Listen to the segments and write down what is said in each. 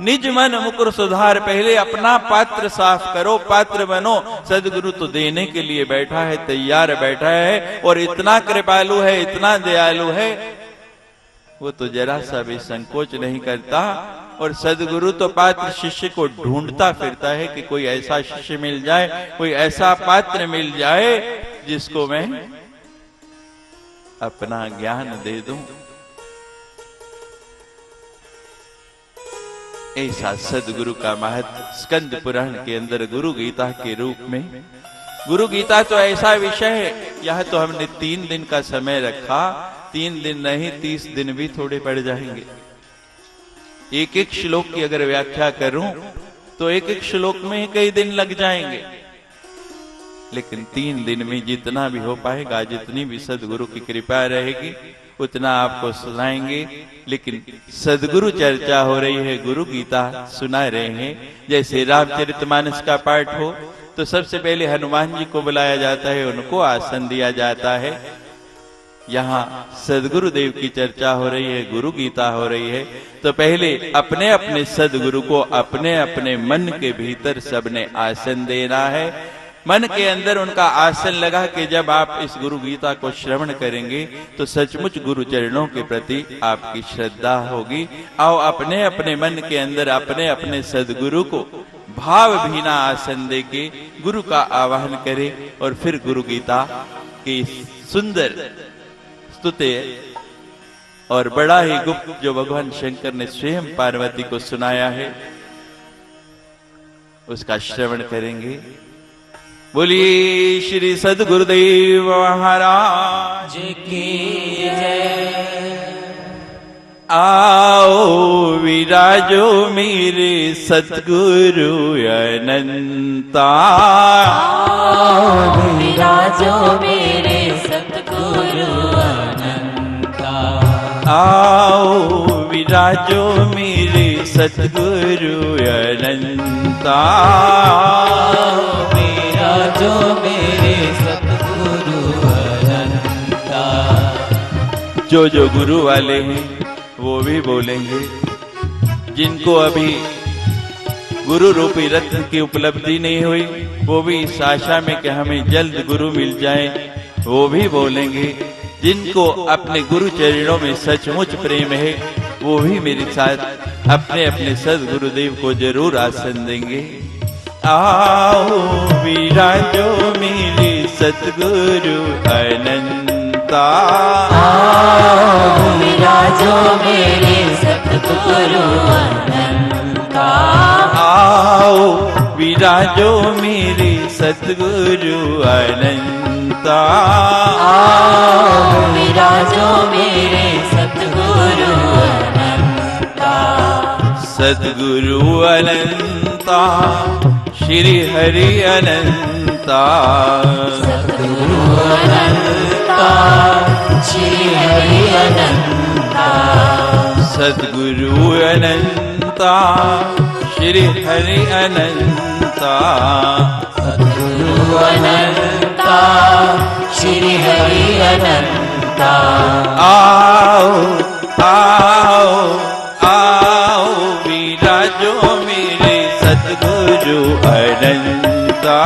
निज मन मुकुर सुधार, पहले अपना पात्र साफ करो, पात्र बनो। सदगुरु तो देने के लिए बैठा है, तैयार बैठा है, और इतना कृपालु है, इतना दयालु है, वो तो जरा सा भी संकोच नहीं करता। और सदगुरु तो पात्र शिष्य को ढूंढता फिरता है कि कोई ऐसा शिष्य मिल जाए, कोई ऐसा पात्र मिल जाए जिसको मैं अपना ज्ञान दे दूं। ऐसा सदगुरु का महत्व स्कंद पुराण के अंदर गुरु गीता के रूप में। गुरु गीता तो ऐसा विषय है, यह तो हमने 3 दिन का समय रखा, 3 दिन नहीं 30 दिन भी थोड़े पड़ जाएंगे। एक एक श्लोक की अगर व्याख्या करूं तो एक एक श्लोक में कई दिन लग जाएंगे, लेकिन 3 दिन में जितना भी हो पाएगा, जितनी भी सदगुरु की कृपा रहेगी, उतना आपको सुनाएंगे। लेकिन सदगुरु चर्चा हो रही है, गुरु गीता सुना रहे हैं। जैसे रामचरितमानस का पाठ हो तो सबसे पहले हनुमान जी को बुलाया जाता है, उनको आसन दिया जाता है। यहाँ सदगुरु देव की चर्चा हो रही है, गुरु गीता हो रही है, तो पहले अपने अपने सदगुरु को अपने अपने मन के भीतर सबने आसन देना है। मन के अंदर उनका आसन लगा कि जब आप इस गुरु गीता को श्रवण करेंगे तो सचमुच गुरु चरणों के प्रति आपकी श्रद्धा होगी। आओ अपने अपने मन के अंदर अपने अपने सदगुरु को भाव भीना आसन देके गुरु का आवाहन करें, और फिर गुरु गीता की सुंदर स्तुति और बड़ा ही गुप्त जो भगवान शंकर ने स्वयं पार्वती को सुनाया है, उसका श्रवण करेंगे। बोलिए श्री सद्गुरुदेव महाराज की जय। आओ विराजो मेरे सतगुरु अनंता, आओ विराजो मेरे सतगुरु अनंता, आओ विराजो मेरे सतगुरु अनंता, विराजो मेरे सतगुरु अनंता। जो गुरु वाले हैं वो भी बोलेंगे, जिनको अभी गुरु रूपी रत्न की उपलब्धि नहीं हुई वो भी इस आशा में कि हमें जल्द गुरु मिल जाए, वो भी बोलेंगे। जिनको अपने गुरु चरणों में सचमुच प्रेम है वो भी मेरे साथ अपने अपने सद्गुरुदेव को जरूर आसन देंगे। आओ विराजो मेरे सतगुरु अनंता, आओ विराजो मेरे सतगुरु अनंता, आओ विराजो मेरे सतगुरु अनंता, आओ विराजो मेरे सतगुरु अनंता। सतगुरु अनंता श्री हरि अनंता, सतगुरु अनंता श्री हरि अनंता, सतगुरु अनंता श्री हरि अनंता, सतगुरु अनंता श्री हरि अनंता। आओ आओ आओ विराजो मेरे सतगुरु अनंता,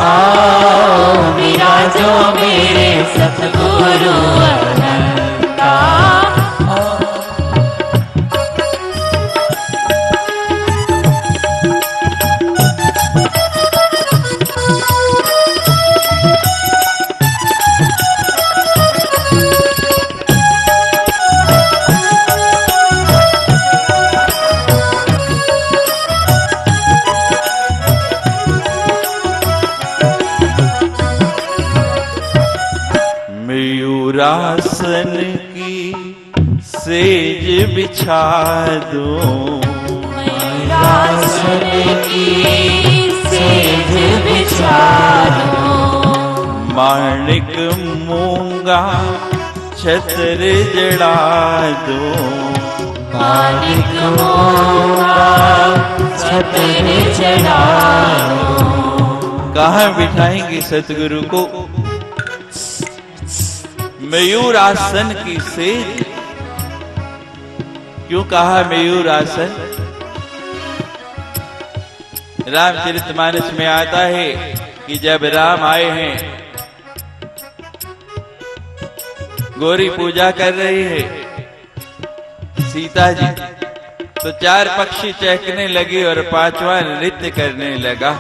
आओ विराजो मेरे सतगुरु अनंता। मयूरासन की सेज बिछा दो, मयूरासन की सेज बिछा दो, माणिक मूंगा छत्र जड़ा दो, माणिक मूंगा छत्र जड़ा दो। कहाँ बिठाएंगे सतगुरु को? मयूर आसन की सेज। क्यों कहा मयूर आसन? रामचरितमानस में आता है कि जब राम आए हैं, गौरी पूजा कर रही है सीता जी, तो 4 पक्षी चहकने लगे और 5वां नृत्य करने लगा।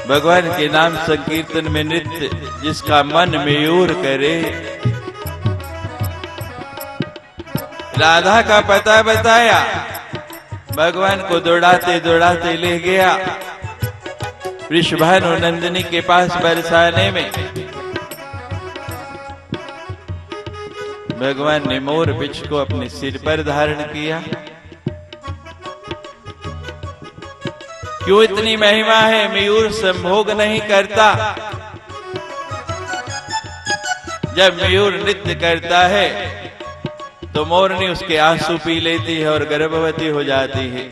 भगवान के नाम संकीर्तन में नृत्य जिसका मन मयूर करे। राधा का पता बताया, भगवान को दौड़ाते दौड़ाते ले गया वृषभानु नंदिनी के पास बरसाने में। भगवान ने मोर पिछ को अपने सिर पर धारण किया। क्यों इतनी महिमा है? मयूर संभोग नहीं करता। जब मयूर नृत्य करता है तो मोरनी उसके आंसू पी लेती है और गर्भवती हो जाती है।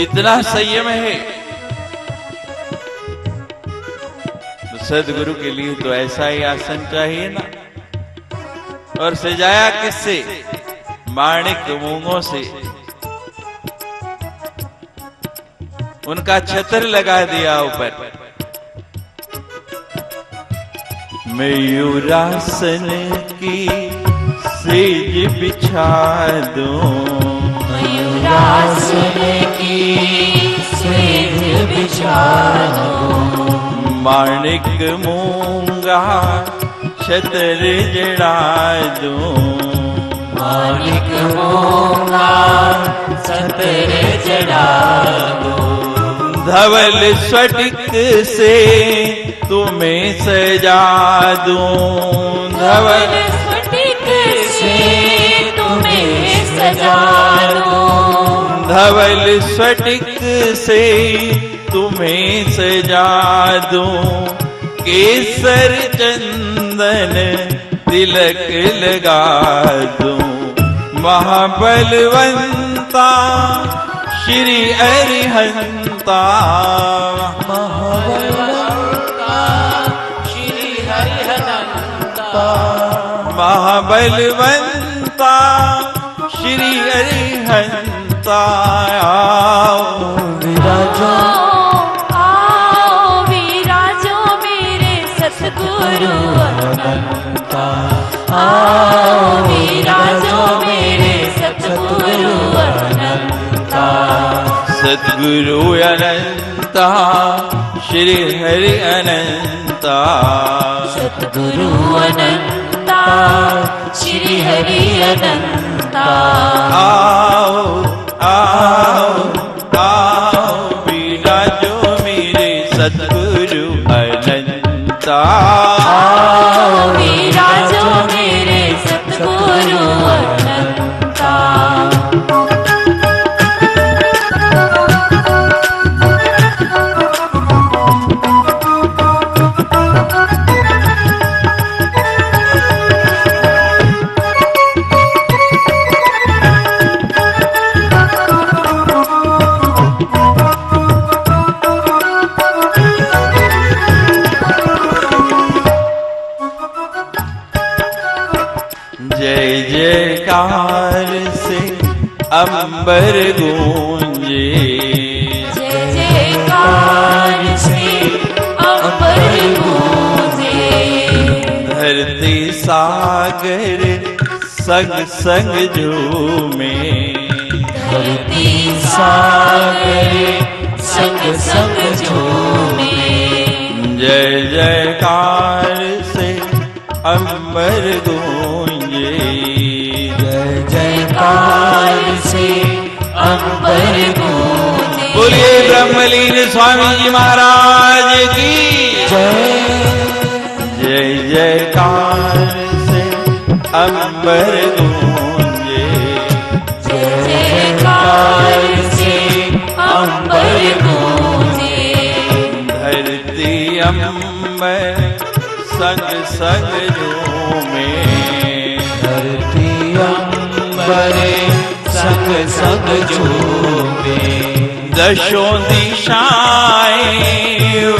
इतना संयम है। तो सदगुरु के लिए तो ऐसा ही आसन चाहिए ना। और सजाया किससे? माणिक मूंगों से। उनका छत्र लगा दिया ऊपर। मयूरासन की सेज बिछा दूं, मयूरासन की सेज बिछा दूं, माणिक मूंगा छत्र जड़ा दूं, माणिक मूंगा छत्र जड़ा दूं, धवल स्फटिक से तुम्हें सजा दूं, धवल स्फटिक से तुम्हें सजा दूं, धवल स्फटिक से तुम्हें सजा दूं, केसर चंदन तिलक लगा दूं, महाबलवंता श्री अरिहंता, महाबलवंता श्री अरिहंता, विराजो आओ विराजो मेरे सतगुरु अनंता, आओ विराजो मेरे सतगुरु अनंता, सतगुरु अनंता श्री हरि अनंता, सतगुरु अनंता श्री हरि अनंता, आओ आओ आओ विराजो मेरे सतगुरु अनंता, आओ विराजो मेरे सतगुरु अनंता। जय जयकार से अंबर गूंजे, जय जयकार से अंबर गूंजे, धरती सागर संग संग झूमे, धरती सागर संग संग झूमे, जय जयकार से अंबर गूंजे, जय जयकार से अंबर गूंजे। बोलिए ब्रह्मलीन स्वामी जी महाराज की जय, जय जयकार से अंबर गूंजे, जय जयकार से अंबर गूंजे, धरती अंबर संग संग झूमे, धरती अंबर संग संग झूमे, दशों दिशाएं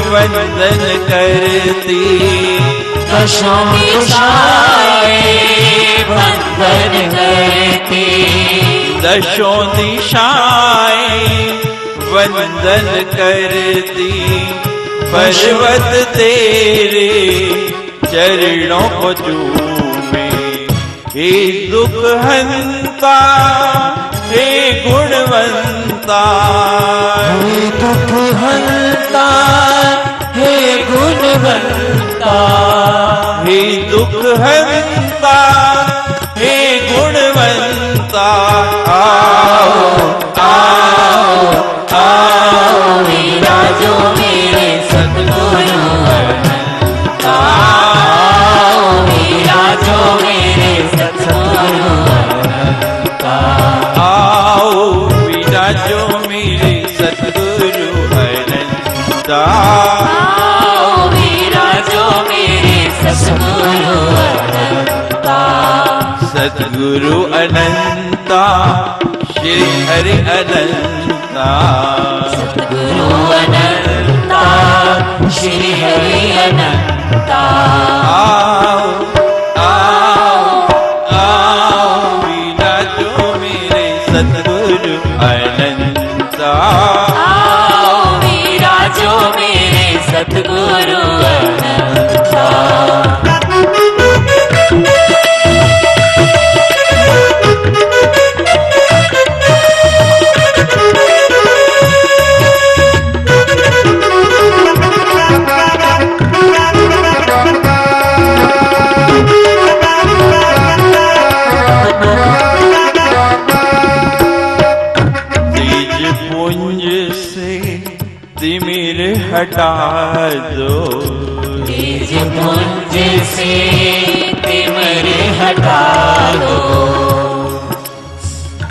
वंदन करती, दशों दिशाएं वंदन करती, दशों दिशाएं वंदन करती, पर्वत तेरे चरणों को चूमे। हे दुख हंता हे गुणवंता, हे दुख हंता हे गुणवंता, हे दुख हंता हे गुणवंता। आओ आओ आओ विराजो मेरे सतगुरु अनंता, आओ विराजो मेरे सतगुरु अनंता, आओ विराजो मेरे सतगुरु अनंता, आओ विराजो मेरे सतगुरु अनंता, सतगुरु अनंता श्री हरि अनंता, सतगुरु अनंता श्री हरि अनंता, आओ आओ आओ विराजो मेरे सतगुरु अनंता, आओ विराजो मेरे सतगुरु अनंता। तिमिर हटा दो, तेज पुंज से तिमिर हटा दो।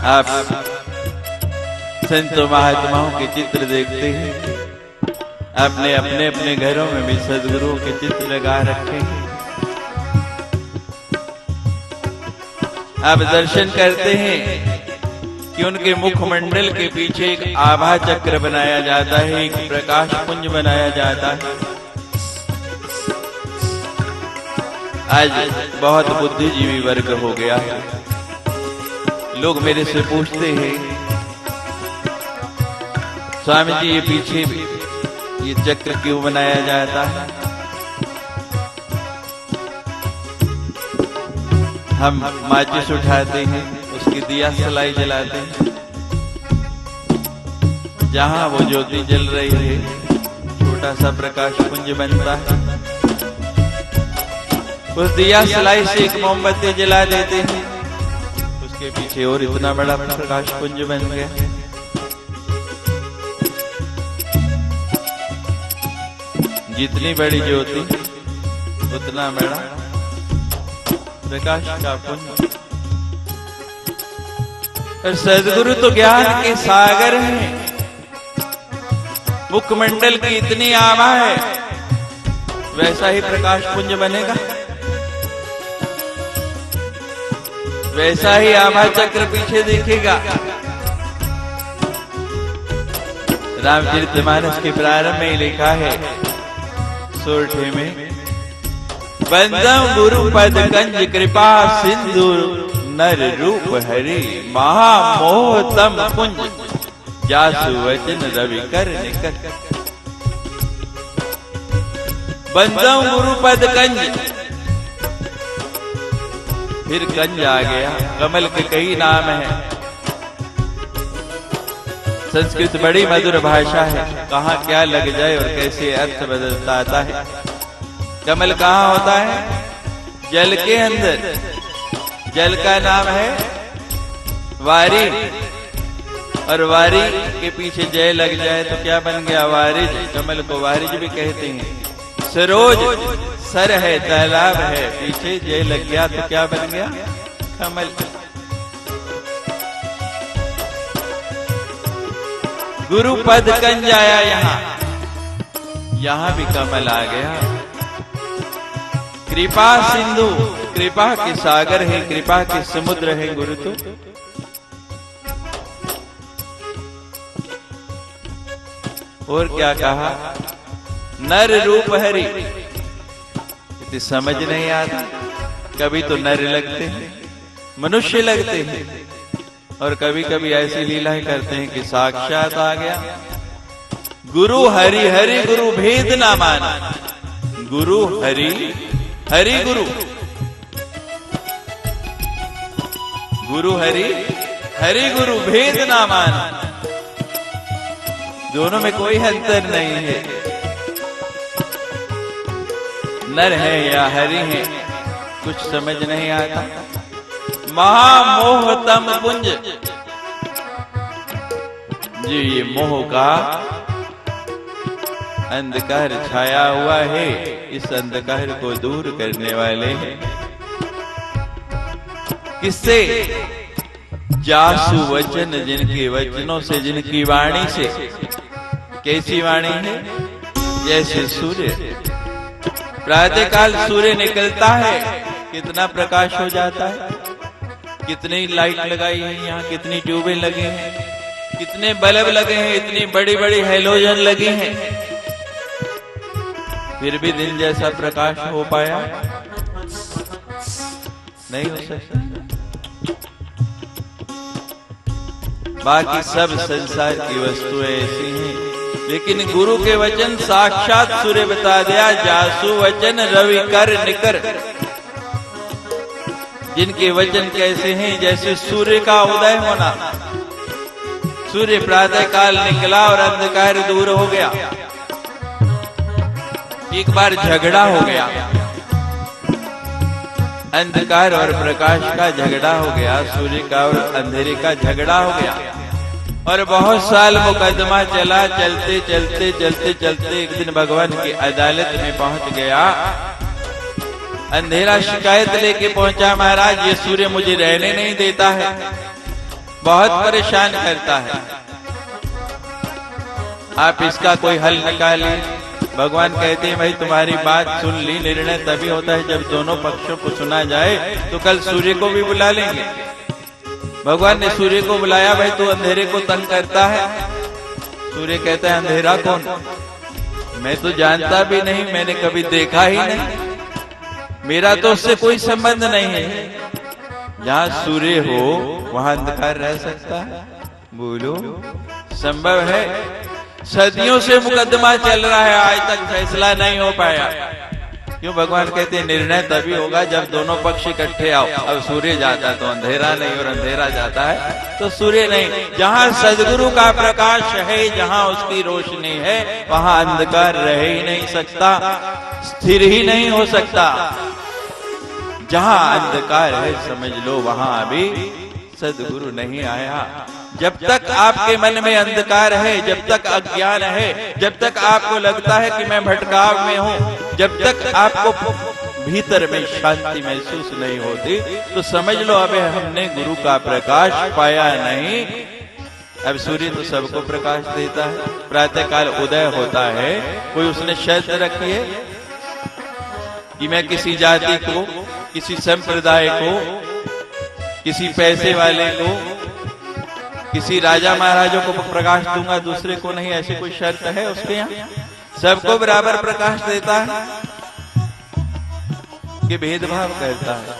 आप संतों महात्माओं के चित्र देखते हैं, आपने अपने अपने घरों में भी सद्गुरुओं के चित्र लगा रखे हैं। आप दर्शन करते हैं कि उनके मुखमंडल के पीछे एक आभा चक्र बनाया जाता है, एक प्रकाश पुंज बनाया जाता है। आज बहुत बुद्धिजीवी वर्ग हो गया है। लोग मेरे से पूछते हैं, स्वामी जी ये पीछे ये चक्र क्यों बनाया जाता है? हम माचिस उठाते हैं, उसकी दिया सलाई जलाते हैं, जहां वो ज्योति जल रही है छोटा सा प्रकाश पुंज बनता है। उस दिया सलाई से एक मोमबत्ती जला देते हैं, उसके पीछे और इतना बड़ा प्रकाश पुंज बन गया। जितनी बड़ी ज्योति उतना बड़ा प्रकाश का पुंज। और सद्गुरु तो ज्ञान के सागर हैं। मुखमंडल की इतनी आभा है, वैसा ही प्रकाश पुंज बनेगा, वैसा ही आभा चक्र पीछे दिखेगा। रामचरितमानस के प्रारंभ में लिखा है सोरठे में, बंदम गुरु पद कंज कृपा सिंधु नर रूप हरि महामोहतम पुंज जासु वचन रवि कर निकट। बंदम गुरु पद कंज, फिर कंज आ गया। कमल के कई नाम हैं। संस्कृत बड़ी मधुर भाषा है, कहाँ क्या लग जाए और कैसे अर्थ बदलता आता है। कमल कहाँ होता है? जल के अंदर। जल का नाम है वारी, और वारी के पीछे जय लग जाए तो क्या बन गया? वारिज। कमल को वारिज भी कहते हैं। सरोज सर है, तालाब है, पीछे जय लग गया तो क्या बन गया? कमल। गुरु पद कंज आया यहां भी कमल आ गया। कृपा सिंधु, कृपा के सागर है, कृपा के समुद्र है गुरु तो। और क्या कहा? नर रूप हरि। इतनी समझ नहीं आता। कभी तो नर लगते हैं, मनुष्य लगते हैं, और कभी कभी ऐसी लीलाएं करते हैं कि साक्षात आ गया। गुरु हरि हरि गुरु भेद ना माना, गुरु हरि हरि गुरु, गुरु हरि हरि गुरु भेद ना माना, दोनों में कोई अंतर नहीं है। नर है या हरि है कुछ समझ नहीं आता। महामोहतम पुंज, जी ये मोह का अंधकार छाया हुआ है, इस अंधकार को दूर करने वाले हैं किससे? जासु वचन, जिनके वचनों से, जिनकी वाणी से। कैसी वाणी है? जैसे सूर्य, प्रातःकाल सूर्य निकलता है, कितना प्रकाश हो जाता है। कितनी लाइट लगाई है यहाँ, कितनी ट्यूबें लगी हैं, कितने बल्ब लगे हैं, इतनी बड़ी बड़ी हैलोजन लगी हैं, फिर भी दिन जैसा प्रकाश हो पाया? नहीं हो सकता। बाकी सब संसार की वस्तुएं ऐसी हैं, लेकिन गुरु के वचन साक्षात सूर्य बता दिया। जासु वचन रवि कर निकर, जिनके वचन कैसे हैं? जैसे सूर्य का उदय होना। सूर्य प्रातः काल निकला और अंधकार दूर हो गया। एक बार झगड़ा हो गया, अंधकार और प्रकाश का झगड़ा हो गया, सूर्य का और अंधेरे का झगड़ा हो गया, और बहुत साल मुकदमा चला। चलते चलते चलते चलते एक दिन भगवान की अदालत में पहुंच गया। अंधेरा शिकायत लेके पहुंचा, महाराज ये सूर्य मुझे रहने नहीं देता है, बहुत परेशान करता है, आप इसका कोई हल निकालिए। भगवान कहते हैं भाई तुम्हारी बात सुन ली, निर्णय तभी होता है जब दोनों पक्षों को सुना जाए, तो कल सूर्य को भी बुला लेंगे। भगवान ने सूर्य को बुलाया, भाई तू अंधेरे को तंग करता है। सूर्य कहता है अंधेरा कौन? मैं तो जानता भी नहीं, मैंने कभी देखा ही नहीं, मेरा तो उससे कोई संबंध नहीं है। जहां सूर्य हो वहां अंधकार रह सकता है? बोलो, संभव है? सदियों से मुकदमा चल रहा है, आज तक फैसला नहीं हो पाया। क्यों? भगवान कहते हैं निर्णय तभी होगा जब दोनों पक्ष इकट्ठे आओ। अब सूर्य जाता तो अंधेरा नहीं, और अंधेरा जाता है तो सूर्य नहीं। जहां सदगुरु का प्रकाश है, जहां उसकी रोशनी है, वहां अंधकार रह ही नहीं सकता, स्थिर ही नहीं हो सकता। जहां अंधकार है समझ लो वहां अभी सदगुरु नहीं आया। जब तक आपके मन में अंधकार है, जब तक अज्ञान है, जब तक आपको लगता है कि मैं भटकाव में हूं, जब तक आपको भीतर में शांति महसूस नहीं होती, तो समझ लो अबे हमने गुरु का प्रकाश पाया नहीं। अब सूर्य तो सबको प्रकाश देता है, प्रातः काल उदय होता है, कोई उसने शर्त रखी है कि मैं किसी जाति को, किसी संप्रदाय को, किसी पैसे वाले को, किसी राजा महाराजों को प्रकाश दूंगा, दूसरे को नहीं, ऐसी कोई शर्त है उसके यहाँ? सबको बराबर प्रकाश देता है कि भेदभाव करता है?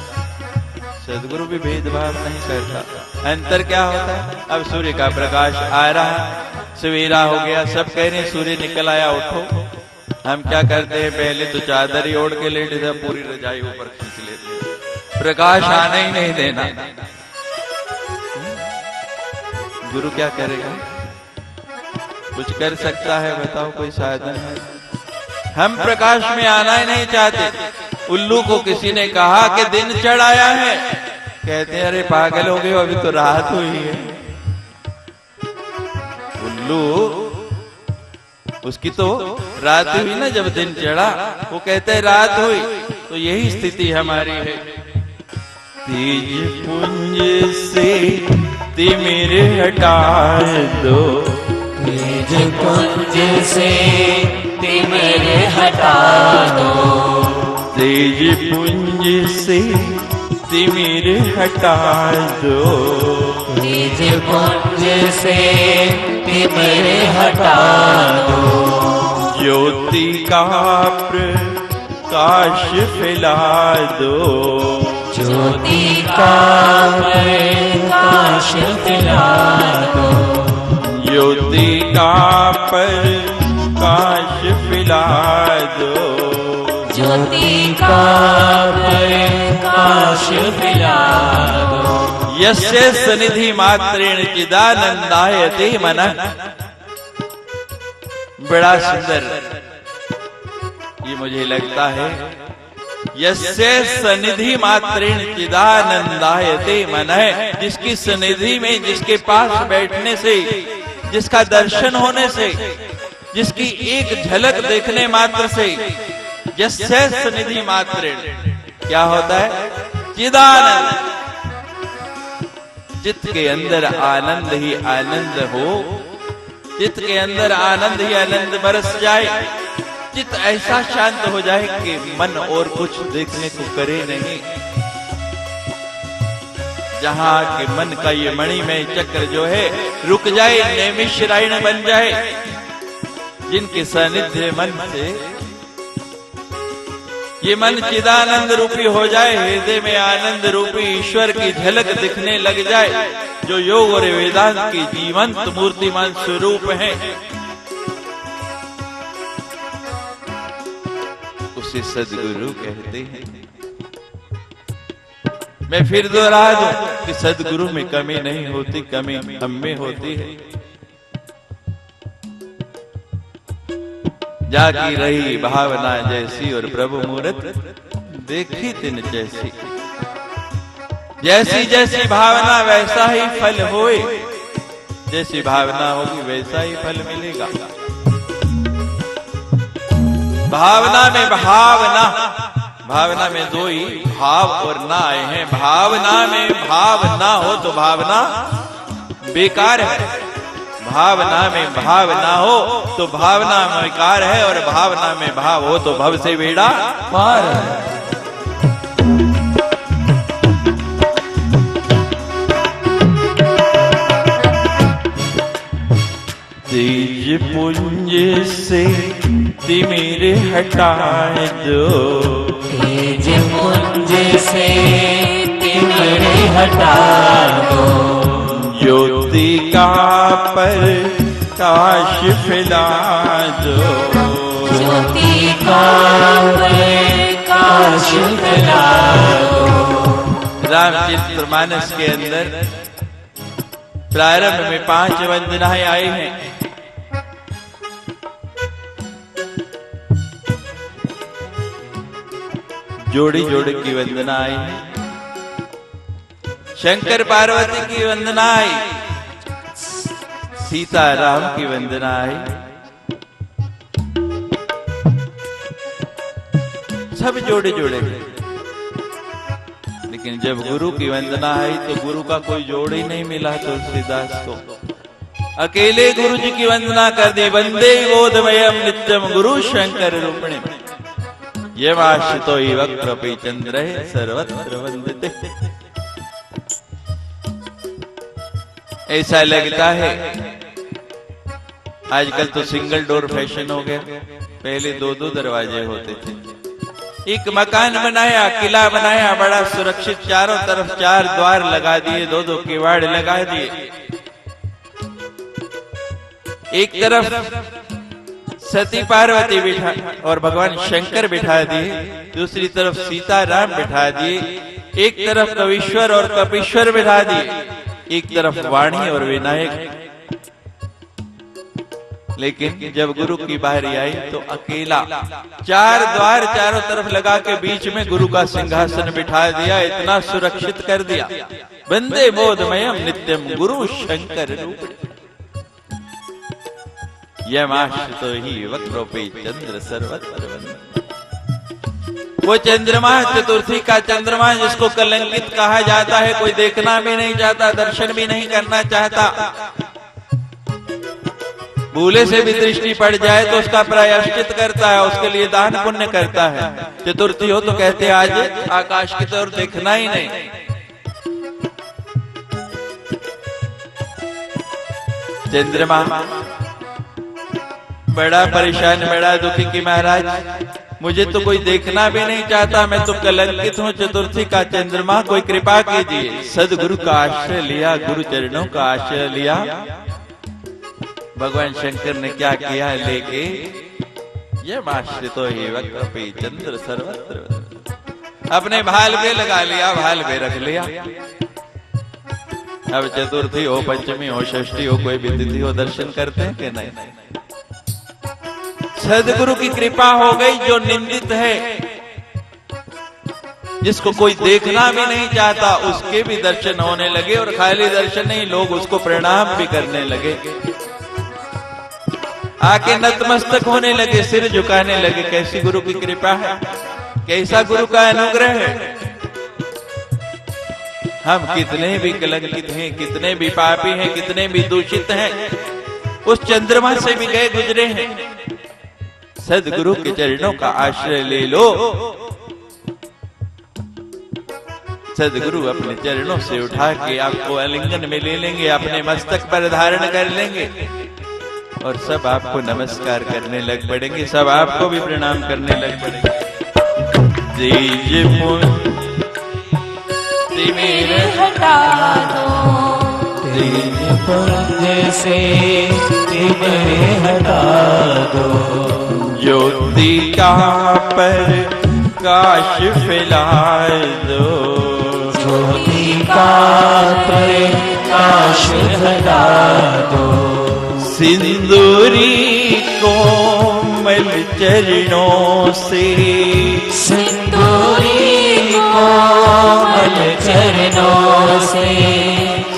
सदगुरु भी भेदभाव नहीं करता। अंतर क्या होता है? अब सूर्य का प्रकाश आ रहा, सवेरा हो गया, सब कह रहे हैं सूर्य निकल आया, उठो। हम क्या करते हैं? पहले तो चादर ही ओढ़ के लेटे थे, पूरी रजाई ऊपर खींच लेते, प्रकाश आने ही नहीं देना। गुरु क्या करेगा? कुछ कर सकता है? बताओ, कोई साधन है? हम प्रकाश में आना ही नहीं चाहते। उल्लू को किसी ने कहा कि दिन चढ़ आया है, कहते हैं अरे पागल हो गए, अभी तो रात हुई है। उल्लू, उसकी तो रात हुई ना जब दिन चढ़ा, वो कहते हैं रात हुई। तो यही स्थिति हमारी है। तेज पुंज से तिमिर हटा दो, तेज पुंज से तिमिर हटा दो, तेज पुंज से तिमिर हटा दो, तेज पुंज से तिमिर हटा दो, ज्योति का प्रकाश फैला दो, ज्योति का प्रकाश पिला दो, ज्योति का प्रकाश पिला दो, ज्योति का प्रकाश पिला दो। यस्य सनिधि मात्रेण चिदानंदायते मनः। बड़ा सुंदर ये मुझे लगता है। यस्य सनिधि मात्रेण चिदानंदायते मनः, जिसकी सनिधि में, जिसके पास बैठने से, जिसका दर्शन होने से, जिसकी एक झलक देखने मात्र से, यस्य सनिधि मात्रेण क्या होता है? चिदानंद। चित्त के अंदर आनंद ही आनंद हो, चित्त के अंदर आनंद ही आनंद बरस जाए, चित्त ऐसा शांत हो जाए कि मन और कुछ देखने को करे नहीं। जहां के मन का ये मणिमय चक्र जो है रुक जाए, नैमिषारण्य बन जाए, जिनके सानिध्य मन से ये मन चिदानंद रूपी हो जाए, हृदय में आनंद रूपी ईश्वर की झलक दिखने लग जाए, जो योग और वेदांत की जीवंत मूर्तिमान स्वरूप हैं, उसे सद्गुरु कहते हैं। मैं फिर दोहरा दूं कि सद्गुरु में कमी नहीं होती, कमी हम में होती है। जागी रही भावना जैसी और प्रभु मूरत देखी तिन जैसी। जैसी जैसी भावना वैसा ही फल होए, जैसी भावना होगी वैसा ही फल मिलेगा। भावना में भावना, भावना में दो ही भाव और ना आए हैं। भावना में भाव ना हो तो भावना बेकार है, भावना में भाव ना हो तो भावना बेकार है, और भावना में भाव हो तो भव से बेड़ा पार है। तेज पुंज से तिमिर हटा दो, तेज पुंज से तिमिर हटा दो, ज्योति का प्रकाश फैला दो, ज्योति का प्रकाश फैला दो। रामचरितमानस के अंदर प्रारंभ में 5 वंदनाएं आई हैं। जोड़ी जोड़ी की वंदना आई है, शंकर पार्वती की वंदना आई, सीता राम की वंदना आई, सब जोड़े जोड़े। लेकिन जब गुरु की वंदना आई तो गुरु का कोई जोड़ ही नहीं मिला तुलसीदास को। अकेले गुरु जी की वंदना कर दी। वंदे बोधमयम नित्यम गुरु शंकर रूपिणे, यमाश्रितो ही वक्रपि चंद्र सर्वत्र वंदिते। ऐसा लगता है आजकल तो सिंगल डोर फैशन हो गया, पहले 2-2 दरवाजे होते थे। एक मकान बनाया, किला बनाया, बड़ा सुरक्षित, चारों तरफ 4 द्वार लगा दिए, 2-2 किवाड़ लगा दिए। एक तरफ सती पार्वती बिठा और भगवान शंकर बिठा दिए, दूसरी तरफ सीता राम बिठा दिए, एक तरफ कवीश्वर और कपीश्वर बिठा दिए, एक तरफ वाणी और विनायक। लेकिन जब गुरु की बारी आई तो अकेला 4 द्वार चारों तरफ लगा के बीच में गुरु का सिंहासन बिठा दिया, इतना सुरक्षित कर दिया। वंदे बोधमयम नित्यम गुरु शंकर रूपिणे, यमाश्रितो ही वक्रोपि चंद्र सर्वत्र वंदिते। वो चंद्रमा, चतुर्थी का चंद्रमा, जिसको कलंकित कहा जाता है, कोई देखना भी नहीं चाहता, दर्शन भी नहीं करना चाहता। भूले से भी दृष्टि पड़ जाए तो उसका प्रायश्चित करता है, उसके लिए दान पुण्य करता है। चतुर्थी हो तो कहते हैं आज आकाश की तरफ देखना ही नहीं। चंद्रमा बड़ा परेशान, बड़ा दुखी कि महाराज मुझे तो कोई देखना भी नहीं चाहता, मैं तो कलंकित हूँ चतुर्थी का चंद्रमा, कोई कृपा कीजिए। सदगुरु का आश्रय लिया, गुरु चरणों का आश्रय लिया। भगवान शंकर ने क्या किया, लेके ये आश्रितो ही वक्त चंद्र सर्वत्र, अपने भाल पे लगा लिया, भाल पे रख लिया। अब चतुर्थी हो, पंचमी हो, षष्ठी हो, कोई भी तिथि हो, दर्शन करते हैं कि नहीं? सदगुरु की कृपा हो गई। जो निंदित है, जिसको कोई देखना भी नहीं चाहता, उसके भी दर्शन होने लगे, और खाली दर्शन नहीं, लोग उसको प्रणाम भी करने लगे, आके नतमस्तक होने लगे, सिर झुकाने लगे। कैसी गुरु की कृपा है, कैसा गुरु का अनुग्रह है। हम कितने भी कलंकित हैं, कितने भी पापी हैं, कितने भी दूषित हैं, उस चंद्रमा से भी गए गुजरे हैं। सदगुरु के चरणों का आश्रय ले लो। सदगुरु अपने चरणों से उठा के आपको आलिंगन में ले लेंगे, अपने मस्तक पर धारण कर लेंगे, और सब आपको नमस्कार करने लग पड़ेंगे, सब आपको भी प्रणाम करने लग पड़ेंगे। तेज तिमिर हटा दो, तेज पुंज से तिमिर हटा दो, ज्योति का प्रकाश फैला दो, ज्योति का प्रकाश फैला दो, सिंदूरी कोमल चरणों से, सिंदूरी कोमल चरणों से,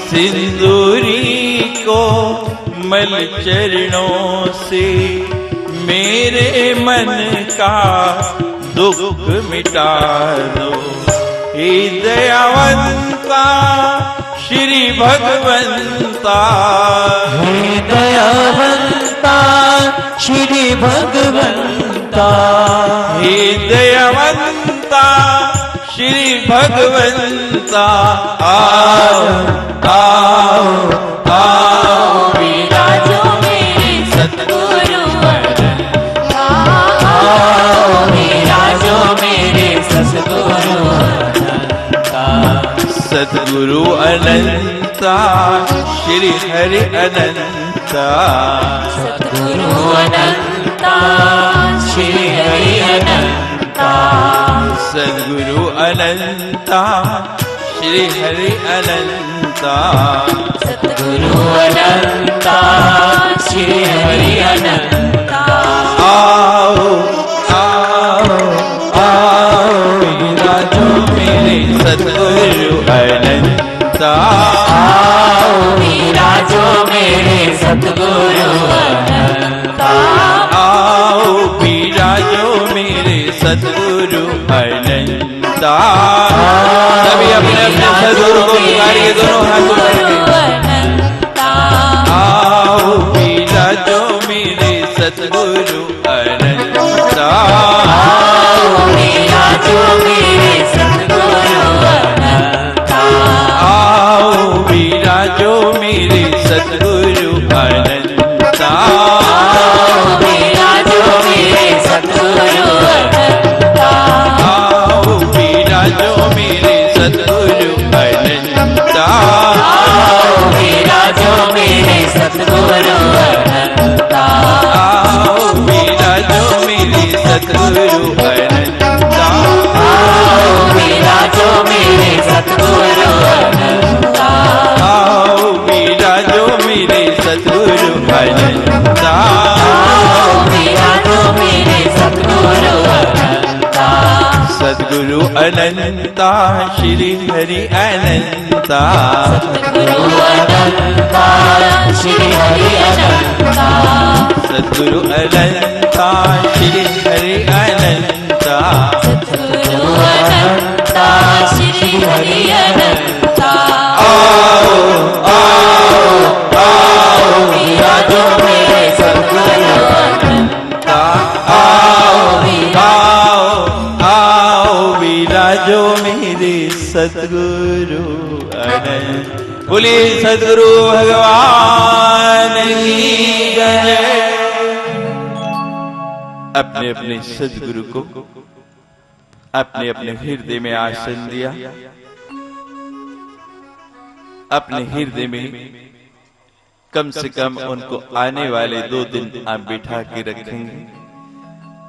सिंदूरी कोमल चरणों से, मेरे मन का दुख मिटा दो। हे दयावंता श्री भगवंता, हे दयावंता श्री भगवंता, हे दयावंता श्री भगवंता, आओ आओ आओ विराजो मेरे सतगुरु, आओ विराजो मेरे सतगुरु। सतगुरु अनंता श्री हरि अनंता, सतगुरु अनंता श्री हरि अनंता, सदगुरु अनंता श्री हरि अनंता, सतगुरु अनंता श्री हरि अनंता, आओ आओ आओ विराजो मेरे सतगुरु अनंता, आओ विराजो मेरे सतगुरु अनंता, आओ विराजो मेरे सतगुरु अनंता। सभी अपने अपने सदगुरु को पुकारिए दोनों हाथों करके। आओ विराजो मेरे सतगुरु अनंता, आओ विराजो मेरे सतगुरु अनंता, आओ विराजो मेरे सतगुरु अनंता, आओ विराजो मेरे सतगुरु अनंता, आओ विराजो मेरे सतगुरु अनंता, आओ विराजो मेरे सतगुरु अनंता, आओ विराजो मेरे सतगुरु अनंता, आओ विराजो मेरे सतगुरु अनंता, आओ विराजो मेरे सतगुरु अनंता, आओ विराजो मेरे सतगुरु अनंता, सद्गुरु अनंता श्री हरि अनंता, सतगुरु अनंता श्री हरि अनंता, सद्गुरु अनंता श्री हरि अनंता, सतगुरु अनंता श्री हरि अनंता, आओ आओ आओ विराजो मेरे सतगुरु अनंता, आओ आओ आओ विराजो मेरे सतगुरु अनंत। बोलिए सदगुरु भगवान की जय। अपने अपने सदगुरु को अपने अपने हृदय में आसन दिया। अपने हृदय में कम से कम उनको आने वाले 2 दिन आप बिठा के रखेंगे,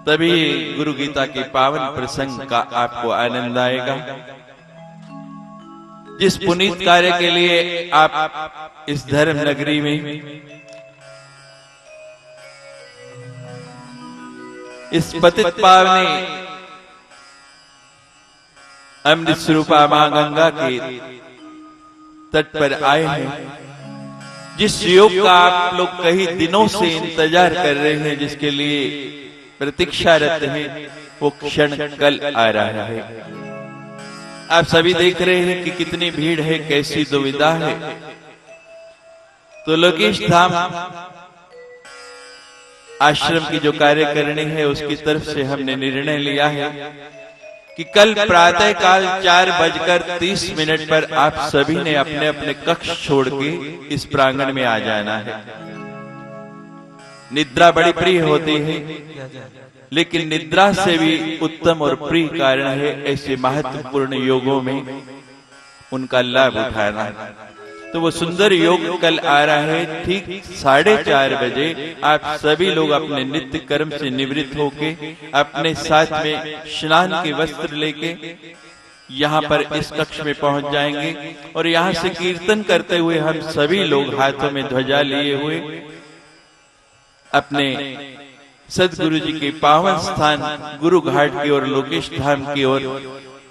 तभी गुरु गीता के पावन प्रसंग का आपको आनंद आएगा। जिस पुनीत कार्य के लिए आप इस धर्म नगरी में, इस पतित पावनी अमृत स्वरूपा मां गंगा के तट पर आए हैं, जिस योग का आप लोग कई दिनों से इंतजार कर रहे हैं, जिसके लिए प्रतीक्षारत हैं, वो क्षण कल आ रहा है। आप सभी देख रहे हैं कि कितनी भीड़ है, कैसी दुविधा है। तो लोकेश धाम आश्रम की जो कार्य करनी है, उसकी तरफ से हमने निर्णय लिया है कि कल प्रातः काल 4:30 पर आप सभी ने अपने अपने कक्ष छोड़ के इस प्रांगण में आ जाना है। निद्रा बड़ी प्रिय होती है, लेकिन निद्रा से भी उत्तम और प्रिय कारण है ऐसे महत्वपूर्ण योगों में उनका लाभ उठाना। तो वो सुंदर योग कल आ रहा है। ठीक 4:30 बजे आप सभी लोग अपने नित्य कर्म से निवृत्त होके अपने साथ में स्नान के वस्त्र लेके यहाँ पर इस कक्ष में पहुंच जाएंगे और यहाँ से कीर्तन करते हुए हम सभी लोग हाथों में ध्वजा लिए हुए अपने सदगुरु जी के पावन स्थान गुरु घाट की ओर, लोकेश धाम की ओर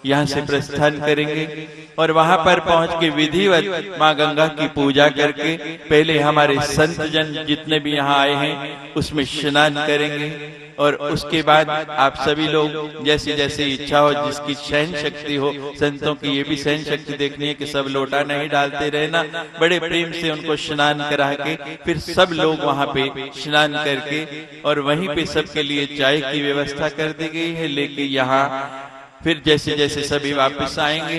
यहाँ से प्रस्थान करेंगे और वहां पर पहुंच के विधिवत मां गंगा की पूजा करके पहले हमारे संत जन जितने भी यहाँ आए हैं उसमें स्नान करेंगे और उसके बाद आप सभी लोग जैसी जैसी इच्छा हो, जिसकी सहन शक्ति हो, संतों की ये भी सहन शक्ति देखनी है कि सब लोटा नहीं डालते रहना, बड़े प्रेम से उनको स्नान करा के फिर सब लोग वहां पे स्नान करके और वहीं पे सबके लिए चाय की व्यवस्था कर दी गई है लेके यहाँ फिर जैसे जैसे सभी वापस आएंगे,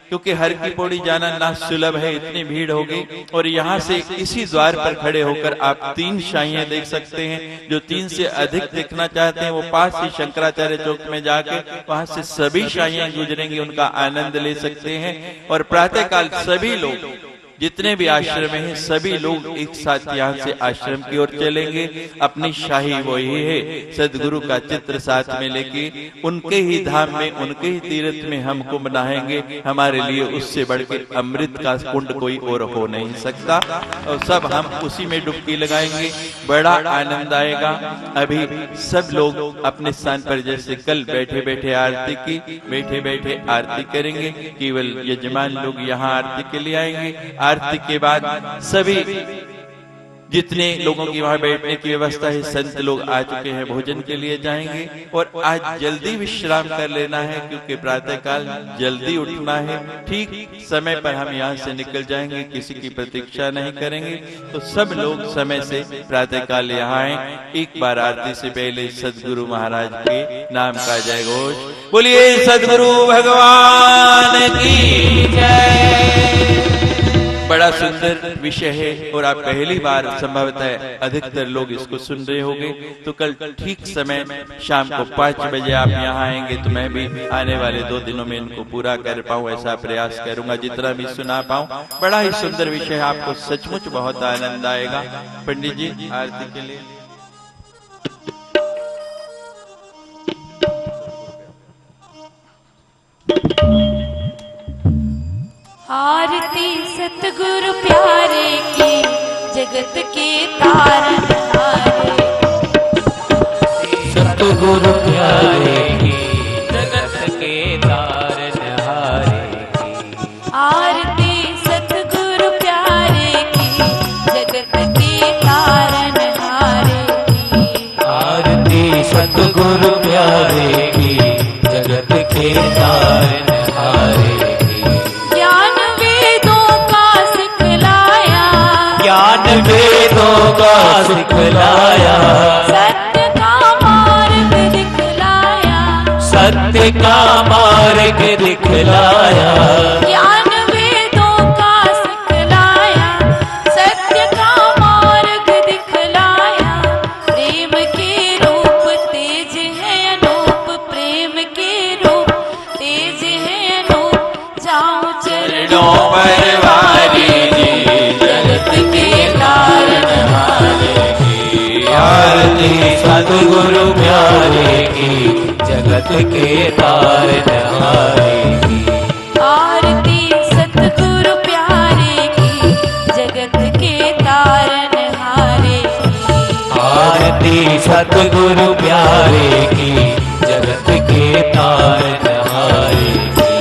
क्योंकि हर की पौड़ी जाना ना सुलभ है, इतनी भीड़ होगी। और यहाँ से इसी द्वार पर खड़े होकर आप 3 शाहियां देख सकते हैं। जो 3 से अधिक देखना चाहते हैं वो पास ही शंकराचार्य चौक में जाकर वहां से सभी शाहियां गुजरेंगी, उनका आनंद ले सकते हैं। और प्रातः काल सभी लोग जितने भी आश्रम हैं सभी लोग एक साथ यहाँ से आश्रम की ओर चलेंगे। अपनी शाही वही है, सदगुरु का चित्र साथ में लेके उनके ही धाम में, उनके ही तीर्थ में हमको मनाएंगे। हमारे लिए उससे बढ़कर अमृत का कुंड कोई और हो नहीं सकता और सब हम उसी में डुबकी लगाएंगे, बड़ा आनंद आएगा। अभी सब लोग अपने स्थान पर जैसे कल बैठे बैठे आरती की, बैठे बैठे आरती करेंगे। केवल यजमान लोग यहाँ आरती के लिए आएंगे। आरती के बाद सभी जितने लोगों की वहां बैठने की व्यवस्था है, संत लोग आ चुके हैं, भोजन के लिए जाएंगे। और आज जल्दी विश्राम कर लेना है क्योंकि प्रातः काल जल्दी उठना है। ठीक समय पर हम यहाँ से निकल जाएंगे, किसी की प्रतीक्षा नहीं करेंगे। तो सब लोग समय से प्रातः काल यहाँ आए। एक बार आरती से पहले सदगुरु महाराज के नाम का जय घोष बोलिए। सदगुरु भगवान की जय। बड़ा सुंदर विषय है और आप पहली बार संभवतः अधिकतर लोग इसको सुन रहे होंगे। तो कल ठीक समय शाम को 5 बजे आप यहाँ आएंगे तो मैं भी आने वाले 2 दिनों में इनको पूरा कर पाऊँ ऐसा प्रयास करूंगा, जितना भी सुना पाऊँ। बड़ा ही सुंदर विषय, आपको सचमुच बहुत आनंद आएगा। पंडित जी आरती के लिए। आरती सतगुरु प्यारे की, जगत के तारनहारे। सतगुरु प्यारे की, जगत के तारनहारे की। आरती सतगुरु प्यारे की, जगत के तारनहारे की। आरती सतगुरु प्यारे की, जगत के तारनहारे की। ज्ञान वेदों का सिखलाया, ज्ञान वेदों का सिखलाया। सत्य का मार्ग दिखलाया, सत्य का मार्ग दिखलाया। ज्ञान वेदों का सिखलाया, सत्य का मार्ग दिखलाया। प्रेम के रूप तेज दुखियों परवारी जी, जगत के तारनहारे की। आरती सतगुरु प्यारे की, जगत के तारनहारे की। आरती सतगुरु प्यारे की, जगत के तारनहारे की। आरती सतगुरु प्यारे की, जगत के तारनहारे की।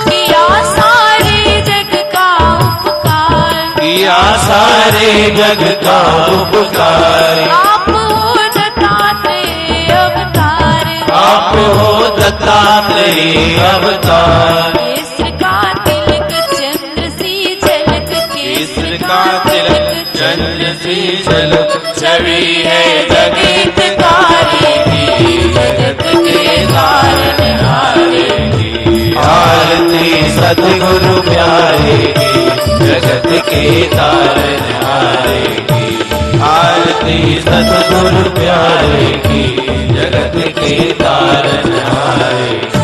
किया सारे जग का उपकार, किया सारे जग का उपकार। आप हो दत्तात्रेय अवतार, आप हो दत्तात्रेय अवतार। केसर का तिलक चंद्र सी झलक, केसर का तिलक चंद्र सी झलक, छवि है जगतकारी की, जगत के तारनहारे की। आरती सतगुरु प्यारे की, जगत के तारनहारे की। आरती सतगुरु प्यारे की, जगत के तारनहारे की।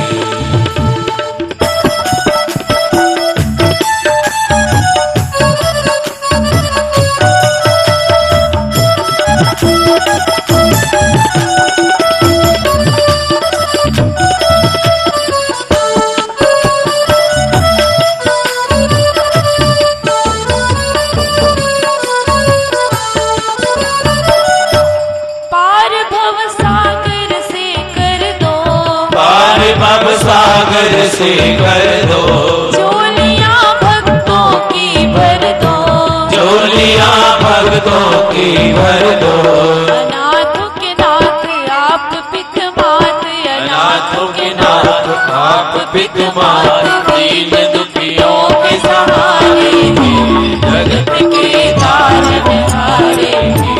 पार भव सागर से कर दो, पार भव सागर से कर दो, झोलियां भक्तों की भर दो, झोलियां भक्तों की भर दो। अनाथों के नाथ आप पित मात, अनाथों के नाथ आप पित मात, दीन दुखियों के सहारे जी, जगत के तारनहारे की।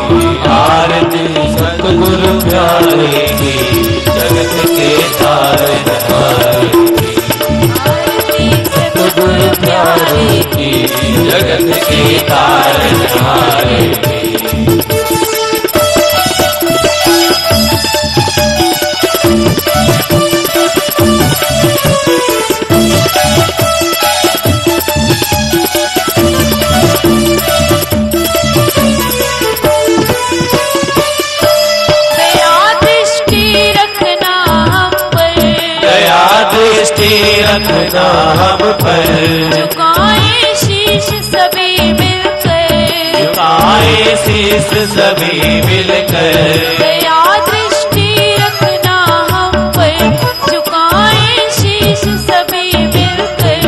आरती सतगुरु प्यारे की, जगत के तारनहारे की। आरती सतगुरु प्यारे की, जगत के तारनहारे की। दया दृष्टि रखना हम पर, दया दृष्टि रखना हम पर। झुकाए शीश सभी मिलकर, झुकाए शीस सभी मिलकर। दया दृष्टि रखना हम पर, झुकाए शीश सभी मिलकर।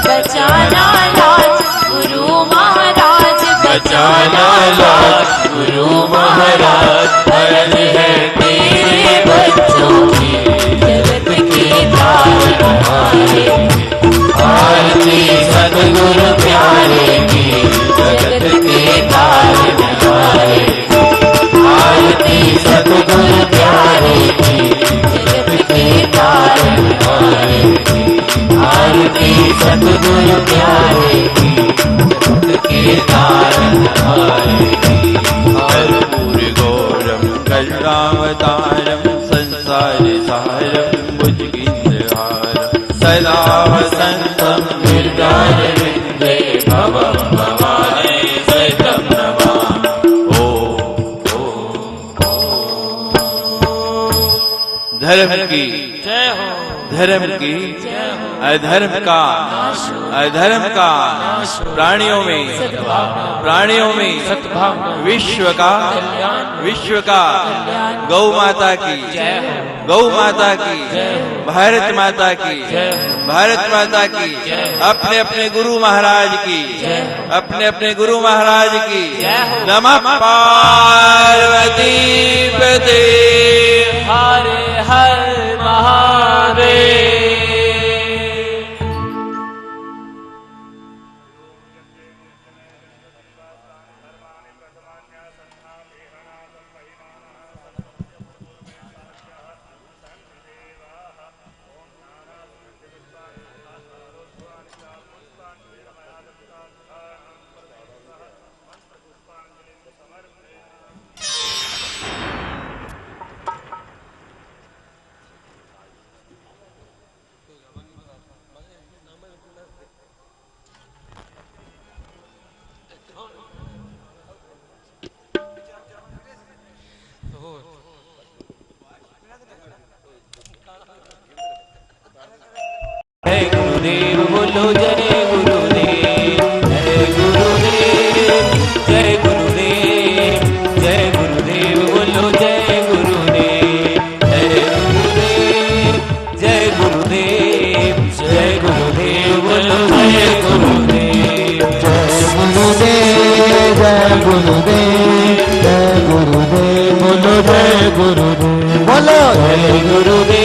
बचाना लाज गुरु महाराज, बचाना लाज गुरु महाराज। फर्ज है तेरे बच्चों की, जगत के तारनहारे की। आरती सतगुरु प्यारे की, जगत के तारनहारे की। आरती सतगुरु प्यारे की, जगत के तारनहारे की। आरती सतगुरु प्यारे की, जगत के तारनहारे की। कर्पूर गौरम करुणावतारम, संसार सारम भुजगेन्द्रहारम, सदा वसंतम निर्गानविन्दे भवं भवानी सहितं नमामि। धर्म की जय हो, धर्म की अधर्म का अधर्म का प्राणियों में विश्व का गौ माता की गौ माता की भारत माता की भारत माता की अपने अपने गुरु महाराज की अपने अपने गुरु महाराज की नमः पार्वती पते हर हर महादेव। बोलो जय गुरुदेव, जय गुरुदेव, जय गुरुदेव, जय गुरुदेव, बोलो जय गुरुदेव, जय गुरुदेव, जय गुरुदेव, जय गुरुदेव, बोलो जय गुरुदेव, जय गुरुदेव, जय गुरुदेव, जय गुरुदेव, बोलो जय गुरुदेव, बोलो जय गुरुदेव,